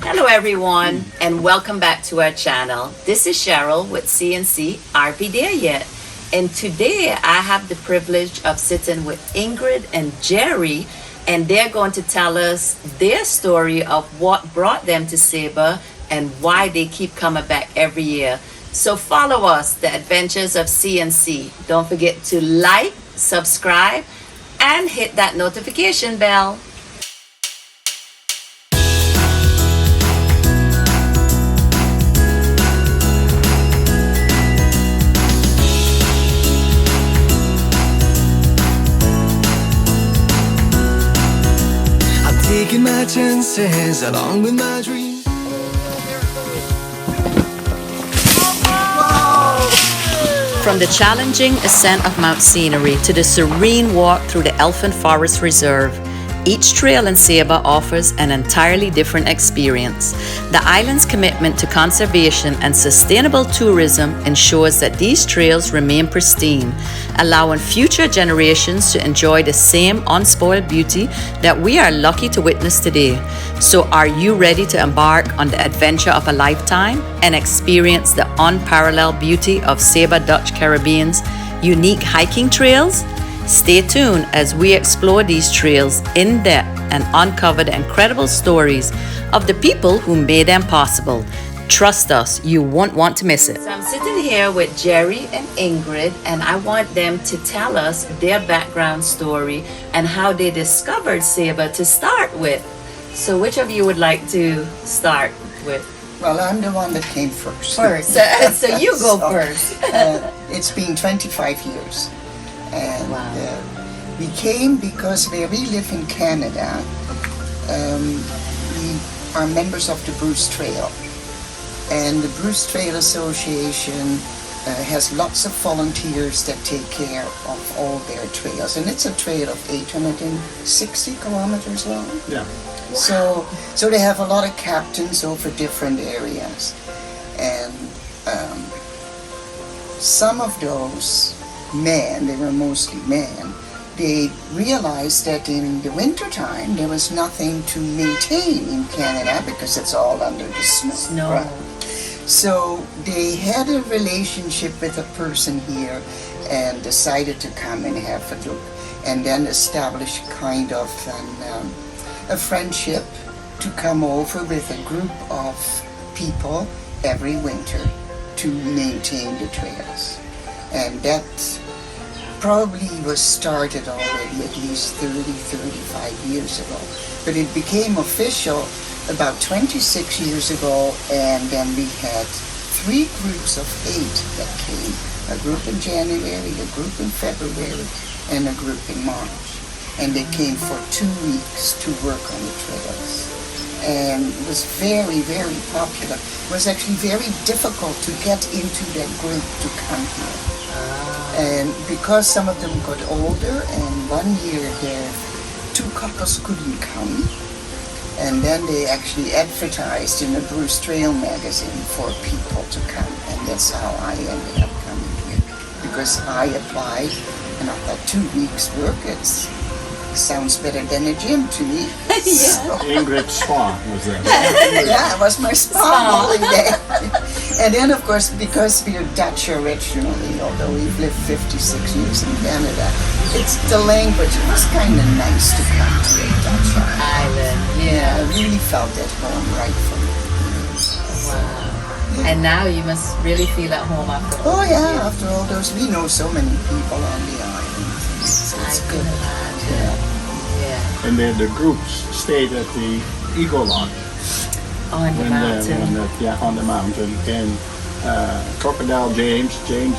Hello everyone and welcome back to our channel. This is Cheryl with CNC RP There Yet, and today I have the privilege of sitting with Ingrid and Jerry, and they're going to tell us their story of what brought them to Saba and why they keep coming back every year. So follow us, the adventures of CNC. Don't forget to like, subscribe, and hit that notification bell. Taking my chances along with my dreams. From the challenging ascent of Mount Scenery to the serene walk through the Elephant Forest Reserve, each trail in Saba offers an entirely different experience. The island's commitment to conservation and sustainable tourism ensures that these trails remain pristine, allowing future generations to enjoy the same unspoiled beauty that we are lucky to witness today. So are you ready to embark on the adventure of a lifetime and experience the unparalleled beauty of Saba Dutch Caribbean's unique hiking trails? Stay tuned as we explore these trails in depth and uncover the incredible stories of the people who made them possible. Trust us, you won't want to miss it. So I'm sitting here with Jerry and Ingrid, and I want them to tell us their background story and how they discovered Saba to start with. So which of you would like to start with? Well, I'm the one that came first. So you go first. It's been 25 years. And Wow. we came because where we live in Canada, we are members of the Bruce Trail. And the Bruce Trail Association has lots of volunteers that take care of all their trails. And it's a trail of 860 kilometers long. Yeah. So they have a lot of captains over different areas. And some of those men, they were mostly men, they realized that in the wintertime there was nothing to maintain in Canada because it's all under the snow. Right? So they had a relationship with a person here and decided to come and have a look, and then establish kind of a friendship to come over with a group of people every winter to maintain the trails. And that probably was started already at least 35 years ago. But it became official about 26 years ago, and then we had 3 groups of 8 that came. A group in January, a group in February, and a group in March. And they came for 2 weeks to work on the trails. And it was very, very popular. It was actually very difficult to get into that group to come here. And because some of them got older, and one year their 2 couples couldn't come, and then they actually advertised in the Bruce Trail magazine for people to come, and that's how I ended up coming here. Because I applied, and I thought 2 weeks work, it sounds better than a gym to me. So, Ingrid Spa was there. yeah, it was my spa holiday. And then, of course, because we're Dutch originally, although we've lived 56 years in Canada, it's the language. It was kind of nice to come to a Dutch Island, Yeah, I really felt at home right from the beginning. Wow. And now you must really feel at home after all. Oh yeah, after all those, we know so many people on the island. It's good. Yeah. And then the groups stayed at the Eagle Lodge. On the mountain. On the mountain. And Crocodile James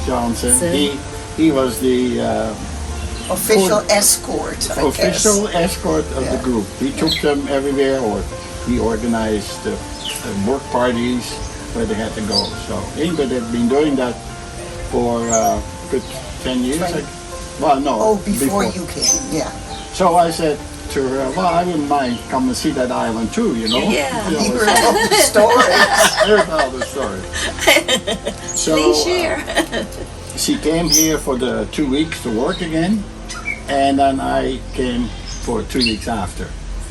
Johnson, he was the Official escort, I guess. official escort of the group. He took them everywhere, or he organized work parties where they had to go. So Ingrid had been doing that for good 10 years. Before you came, yeah. So I said to her, well, I wouldn't mind come and see that island too, you know? Yeah. You know, You heard all the stories. I heard all the stories. So Please share. she came here for the 2 weeks to work again, and then I came for 2 weeks after.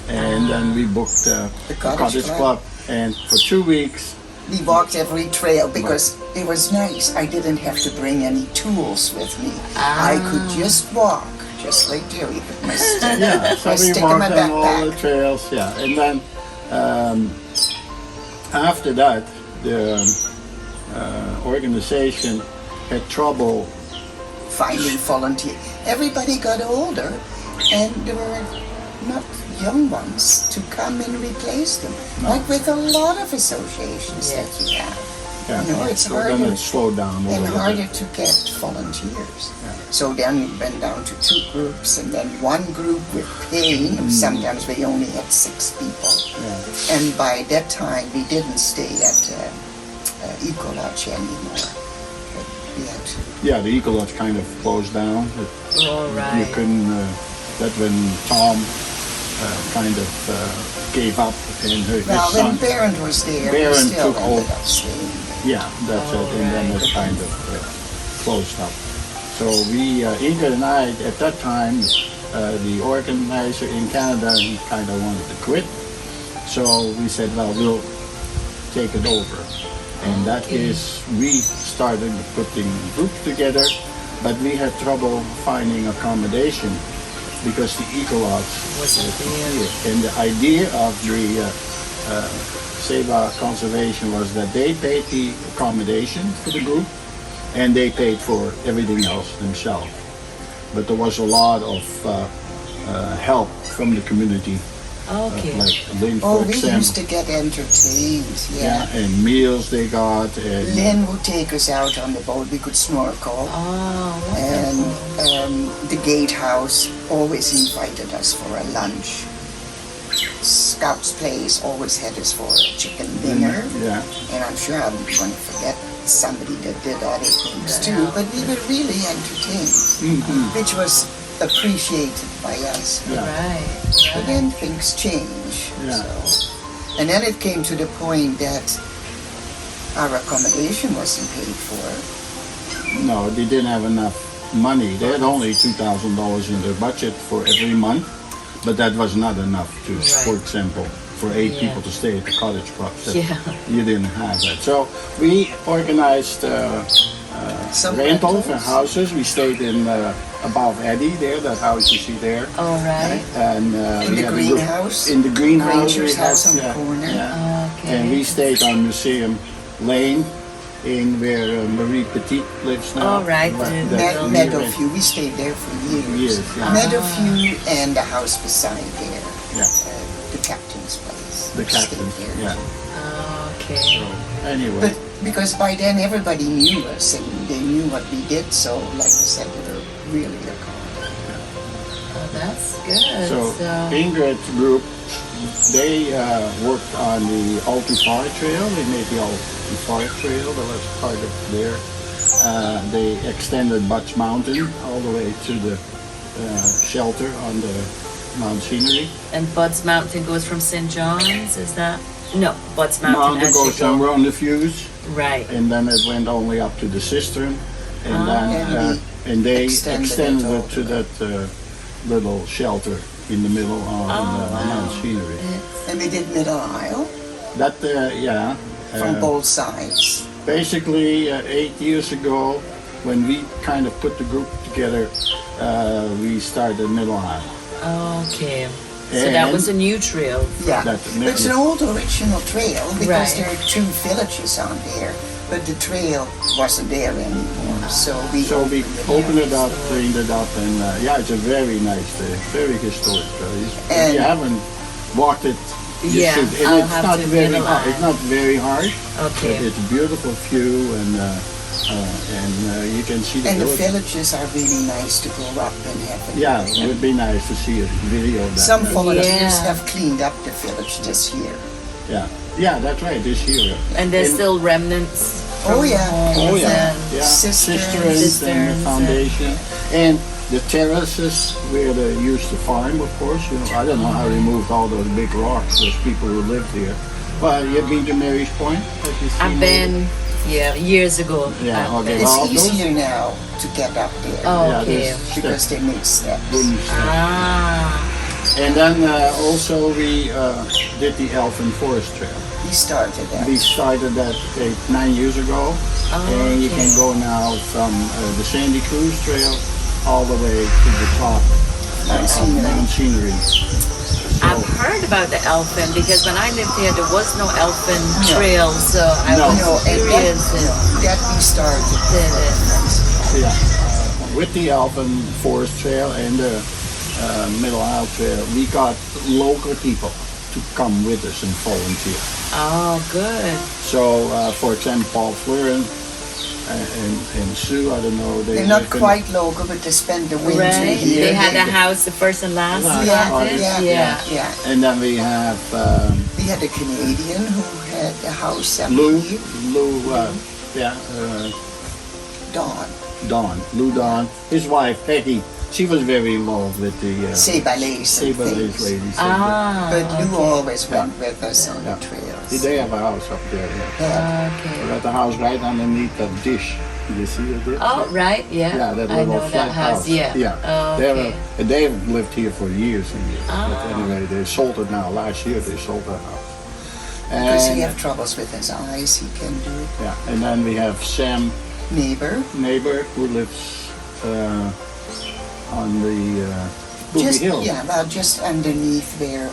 And then we booked the Cottage Club. And for 2 weeks, We walked every trail because it was nice. I didn't have to bring any tools with me. I could just walk, just like Jerry. Put my stick, yeah, so my we stick in my walked on all the backpack. trails, yeah. And then after that, the organization had trouble. Finding volunteer. Everybody got older, and there were not young ones to come and replace them. Like with a lot of associations that you have. Yeah, You know, it's so then harder it slowed down a and little harder bit. to get volunteers. So then we went down to 2 groups, and then 1 group with pain. Sometimes we only had 6 people. And by that time, we didn't stay at Ecolodge anymore. But we had to. Yeah, the Eagle Lodge kind of closed down. All You right. couldn't, that when Tom kind of gave up and his Well, son. when Barron was there, we Barron still took ended over. up staying. Yeah, that's it. And then it kind of closed up. So we, Ingrid and I, at that time, the organizer in Canada, he kind of wanted to quit. So we said, well, we'll take it over. And that is, we started putting groups together, but we had trouble finding accommodation because the Ecolodge Wasn't there. And the idea of the Saba Conservation was that they paid the accommodation for the group and they paid for everything else themselves. But there was a lot of help from the community, Okay. like Lynn, Oh, for we example. used to get entertained, yeah. And meals they got, and Lynn would take us out on the boat. We could snorkel. Oh, And wonderful. the gatehouse always invited us for a lunch. Scout's Place always had us for a chicken dinner. yeah, And I'm sure I'm going to forget somebody that did other things too. But we were really entertained, which was appreciated by us. yeah. Right. But then things change. Yeah. So. And then it came to the point that our accommodation wasn't paid for. No, they didn't have enough money. They had only $2,000 in their budget for every month, but that was not enough to, for example, for 8 Yeah. people to stay at the cottage clubs. That Yeah. You didn't have that. So we organized Some rentals and rentals. houses. We stayed in above Eddie there, that house you see there. All right. And In we the had a group- greenhouse? In the greenhouse. Ranger's we had, house on the corner? Yeah. Okay. And we stayed on Museum Lane, in where Marie Petit lives now. All right, But the- that we Meadowview, we stayed there for years. Years, yeah. Meadowview and the house beside there, Yeah, the captain's place. the We stayed captain, there. Oh, okay. So anyway, But because by then everybody knew us and they knew what we did, so like I said, we were really accommodated. Oh, that's good. so Ingrid's group, they worked on the Altufar Trail. They made the Altufar Trail. That was part of there. They extended Butts Mountain all the way to the shelter on the Mount Scenery. And Bud's Mountain goes from St. John's, is that? No, Bud's Mountain Mountain as you goes go. somewhere on the Fuse, Right. and then it went only up to the cistern, and And they extended extended it it to that little shelter in the middle on Mount Scenery. And we did Middle Isle That yeah. from both sides. Basically, 8 years ago, when we kind of put the group together, we started Middle Isle. Okay. So that And- was a new trail. Yeah, That- it's an old original trail because Right. there are 2 villages on there, but the trail wasn't there anymore. So we So we opened it up, up. cleaned it up, and yeah, it's a very nice, very historic trail. If And- you haven't walked it, you Yeah, should. And I'll it's have not to very Middle hard. Isle. It's not very hard. Okay. But it's a beautiful view, and you can see the And the village. villages are really nice to go up and have a Yeah, it would be nice to see a video of that. Some volunteers Yeah. have cleaned up the village this year. Yeah, that's right. This year. And there's And- still remnants. Oh, from yeah. homes Oh yeah, and- yeah. Cisterns. Cisterns and the Cisterns, foundation, and the terraces where they used to farm. Of course, I don't know how they moved all those big rocks. Those people who lived here. Well, you've been to Mary's Point? Have you seen I've been, years ago. Yeah, I've okay. been. It's Well, those- easier now to get up there Oh, Yeah, okay. there's because steps, they make steps. wooden steps. Ah. And then also we did the Elfin Forest Trail. He started that. We started that 9 years ago, and you can go now from the Sandy Cruise Trail all the way to the top of Mount Scenery. I've heard about the Elfin because when I lived here, there was no Elfin trail, so I No, was and curious. that we started. Yeah, with the Alpine Forest Trail and the Middle Isle Trail, we got local people to come with us and volunteer. Oh, good. So, for example, Paul Fleuren and Sue, I don't know. They're not quite local, but they spend the winter Right? here. They had a house, the first and last. Yeah. And then we have We had a Canadian who had a house up Lou, here. Lou Don. His wife, Peggy, she was very involved with the Saba ladies. ladies. But Lou always went with us on the trails. They have a house up there. Yeah. Okay. We got the house right underneath the dish. You see the dish? Oh, right, yeah. Yeah, that I little know flat that house, yeah. Yeah. Oh, okay. They've lived here for years and years. But Ah. anyway, they sold it now. Last year they sold the house. Because he And, have troubles with his eyes, he can do it. yeah, and then we have Sam Neighbor. Neighbor who lives on the Boogie Hill. Yeah, well, just underneath where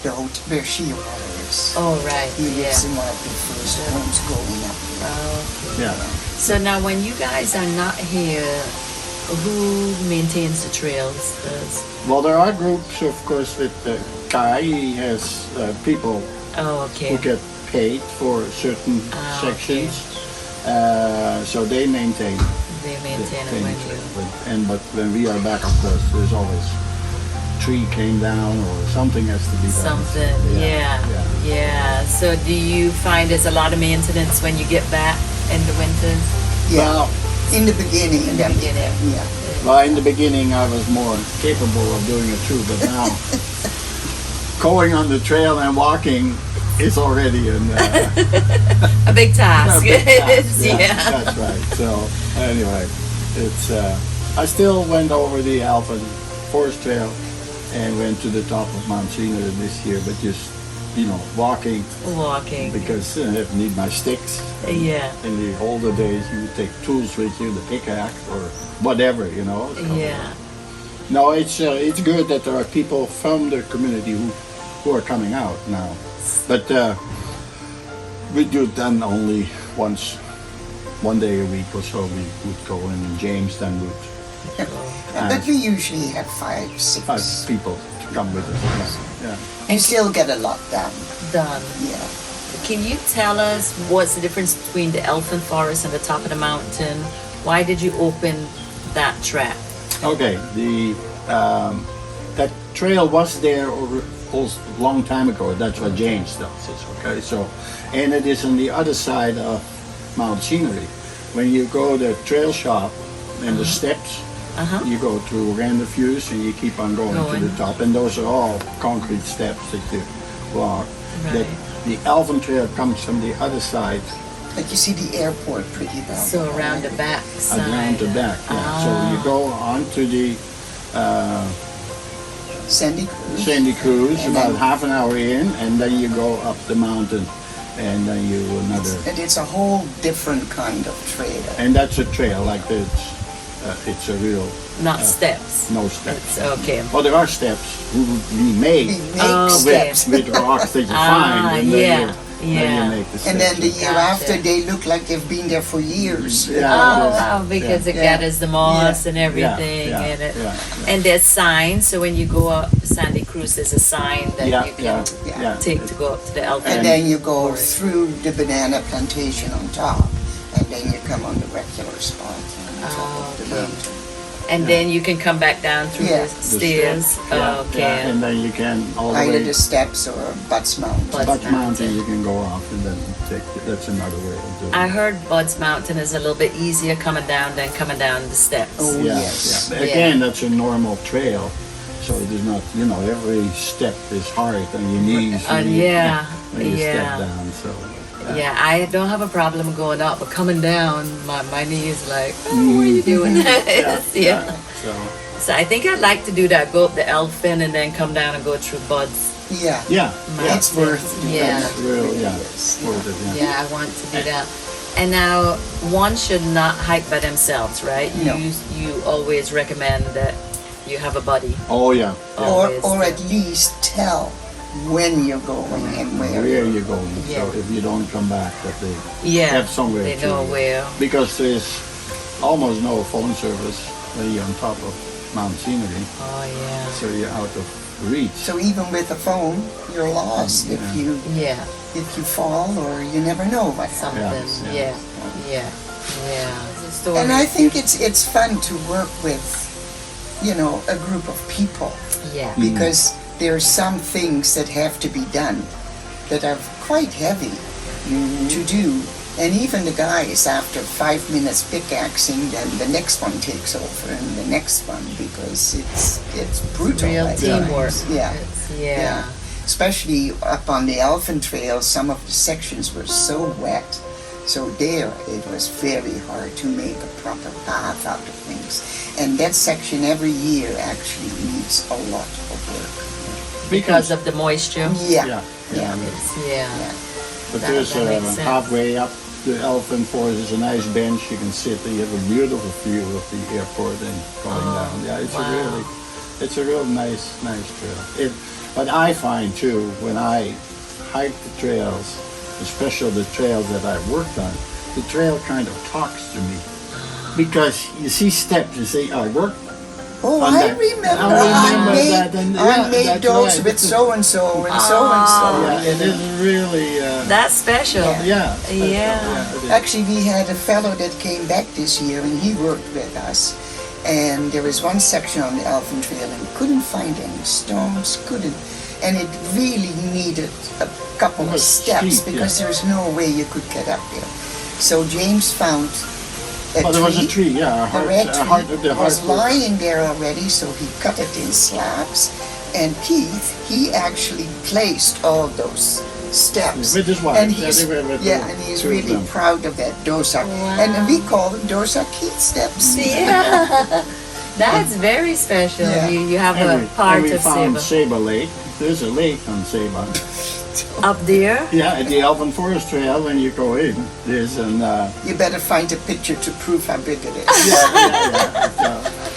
Shearwater is. Oh, right, He yeah. lives in one of the first homes going up there. Oh. Yeah. So now when you guys are not here, who maintains the trails? Well, there are groups, of course, with Kai. He has people Oh, okay. who get paid for certain Okay. sections. So they maintain They maintain it things. when you... But when we are back, of course, there's always tree came down or something has to be done. Something, yeah. So do you find there's a lot of maintenance when you get back in the winters? Yeah, Well, in the beginning. In the beginning. Yeah. well, in the beginning, I was more capable of doing it too, but now going on the trail and walking is already A big task. a big task. Yeah. That's right. So anyway, it's I still went over the Alpine Forest Trail and went to the top of Mount Scenery this year, but just walking Walking. because I need my sticks. Yeah. In the older days, you would take tools with you, the pickaxe or whatever, So, Yeah. no, it's good that there are people from the community who are coming out now, but we do it then only one day a week or so. We would go in, and James then would But we usually have 5, 6. 5 people to come with us. Yeah. And still get a lot done. Done. Yeah. Can you tell us what's the difference between the Elfin Forest and the top of the mountain? Why did you open that track? Okay, that trail was there a long time ago. That's what James tells us. Okay, so, and it is on the other side of Mount Scenery. When you go to the trail shop and the steps, you go through random views and you keep on going to the top. And those are all concrete steps that you walk. Right. The Elfin Trail comes from the other side, Like you see the airport pretty well. So around the back side. around the back. Yeah. So you go onto the Sandy Cruise. Sandy Cruise, And about then- half an hour in, and then you go up the mountain, and then you another. And it's a whole different kind of trail. And that's a trail, like it's a real Not steps. no steps. It's okay. Well, there are steps we make We make Oh, steps. with rocks that you find, and then you make the steps. And then the year Gotcha. after, they look like they've been there for years. Yeah. Oh wow, because it Yeah. gathers the moss Yeah. and everything Yeah, and it. yeah. And there's signs, so when you go up Sandy Cruise there's a sign that Yeah, you can yeah. take to go up to the Elfin. And then you go Forest. through the banana plantation on top, and then you come on the regular spot on top of the Okay. mountain. And then you can come back down through Yeah. the The stairs. steps, yeah, Okay. yeah. And then you can all the Either way the steps or Butts Mountain. Butts Butch Mountain, Mountain. you can go off, and then that's another way of doing it. I heard Bud's Mountain is a little bit easier coming down than coming down the steps. Oh, Yeah, yes. yeah. Again, that's a normal trail, so it is not, every step is hard on your knees when you, yeah, when you step yeah. down. So Yeah, I don't have a problem going up, but coming down, my knee is like, oh, what are you doing? yeah. So So I think I'd like to do that. Go up the Elfin and then come down and go through Bud's Yeah. Yeah, yeah. It's worth doing. Yeah. That's real, It yeah. is. Worth it, yeah. Yeah, I want to do that. And now, one should not hike by themselves, right? No. You always recommend that you have a buddy. Oh, yeah. yeah. Always. Or at least tell when you're going and where. Where you're going. Yeah. So if you don't come back, that they Yeah, have somewhere they to. know where. Because there's almost no phone service when you're on top of Mount Scenery, Oh yeah. so you're out of reach. So even with a phone, you're lost if Yeah, you fall, or you never know what happens. something. Yeah, Yeah, yeah. It's a story. And I think it's fun to work with, a group of people, Yeah. because there are some things that have to be done that are quite heavy to do. And even the guys, after 5 minutes pickaxing, then the next one takes over, and the next one, because it's brutal. Real at teamwork. times. Yeah. Yeah. Especially up on the Elephant Trail, some of the sections were so wet. So there, it was very hard to make a proper path out of things. And that section every year actually needs a lot of work. Because of the moisture. Yeah. Yeah, Yeah. Yeah. But That- there's that makes sense. halfway up the Elephant Forest, there's a nice bench you can sit. You have a beautiful view of the airport and going down. Yeah, wow. it's a real nice trail. But I find too, when I hike the trails, especially the trails that I've worked on, the trail kind of talks to me. Because you see steps, you say, I worked. Oh, On I that. remember. I remember that, and I yeah, made that's those right. with so and so and so and so. Yeah, it is really. That's special. Yeah. Yeah. Yeah. it is. Actually, we had a fellow that came back this year, and he worked with us. And there was one section on the Elephant Trail, and couldn't find any stones, and it really needed a couple It of was steps steep, because yeah. there's no way you could get up there. So James found a Oh, there was a tree, yeah, The red a heart, tree the was heart. lying there already, so he cut it in slabs. And Keith, he actually placed all those steps. With his wife, And yeah, he's, they were with yeah, the and he's two of really them. proud of that. Those are, and we call them, those are Keith steps. Yeah. That's very special. Yeah. You have And a part we of found Saba. Saba Lake. There's a lake on Saba. Up there? Yeah, at the Elephant Forest Trail, when you go in, there's an. You better find a picture to prove how big it is.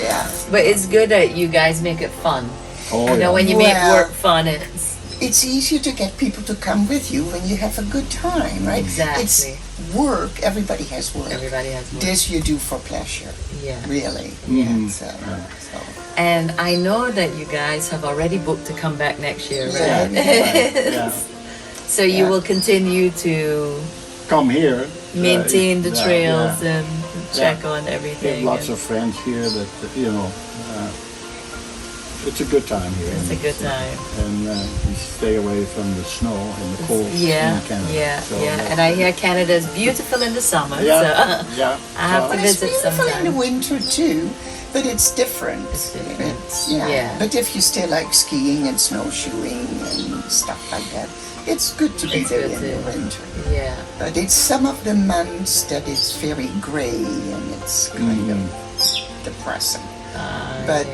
Yeah. But it's good that you guys make it fun. Oh, You know, yeah. when you make Well- work fun, It's easier to get people to come with you when you have a good time, right? Exactly. It's work. Everybody has work. everybody has work. This you do for pleasure, Yeah. really. Mhm. So. And I know that you guys have already booked to come back next year, Yeah. right? Yeah. So you Yeah. will continue to Come here. maintain the yeah, trails yeah. and check on We have everything. lots and of friends here that, it's a good time here. It's a good time. And we stay away from the snow and the cold Yeah, in Canada. yeah, So, yeah. And I hear Canada's beautiful in the summer. Yeah, So yeah. I have So- to But it's visit beautiful in the sometime. winter too, but it's different. It's different. Yeah. Yeah. But if you still like skiing and snowshoeing and stuff like that, it's good to be It's there good in the too. winter. Yeah. But it's some of the months that it's very gray and it's kind of depressing. But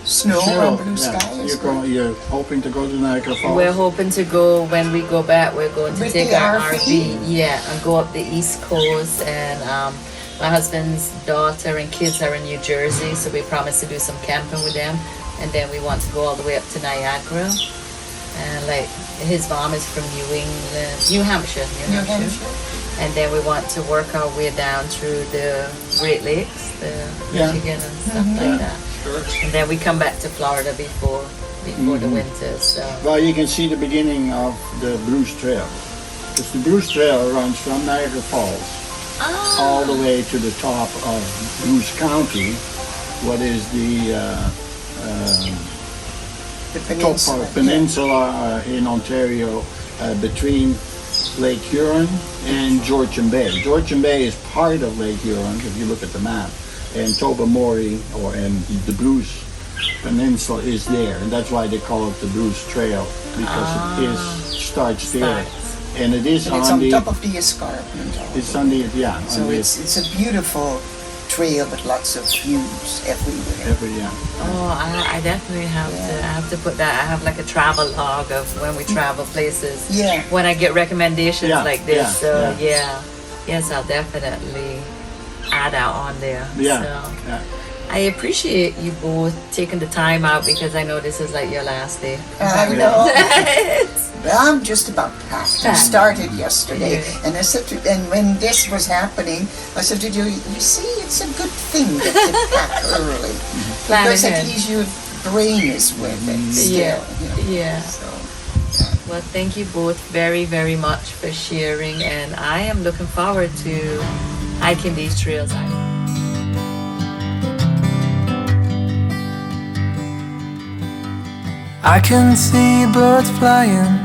snow and blue yeah. sky is good. You're hoping to go to Niagara Falls? We're hoping to go when we go back. We're going to With take the our RV? yeah, and go up the East Coast. And my husband's daughter and kids are in New Jersey, so we promised to do some camping with them. And then we want to go all the way up to Niagara. And like his mom is from New Hampshire. New Hampshire. And then we want to work our way down through the Great Lakes, the Yeah. Michigan and stuff like that. Sure. And then we come back to Florida before the winter. So Well, you can see the beginning of the Bruce Trail. Because the Bruce Trail runs from Niagara Falls all the way to the top of Bruce County, what is the The top peninsula. peninsula in Ontario between Lake Huron and Georgian Bay. Georgian Bay is part of Lake Huron if you look at the map, and Tobermory and the Bruce Peninsula is there, and that's why they call it the Bruce Trail because it starts there, and it is And it's on on the top of the escarpment. it's on the yeah So on the, it's a beautiful trail with lots of views everywhere. Oh, I definitely have to. I have to put that. I have like a travel log of when we travel places. Yeah. When I get recommendations Yeah, like this. yeah, So yeah. yes, I'll definitely add that on there. Yeah. So, Yeah. I appreciate you both taking the time out because I know this is like your last day. I know. Well, I'm just about packed. I started yesterday, Yeah. and I said to, and when this was happening, I said to you, you see, it's a good thing that you pack early, Plan because at ahead. least your brain is with it still. Yeah. So, Well, thank you both very, very much for sharing, and I am looking forward to hiking these trails. I can see birds flying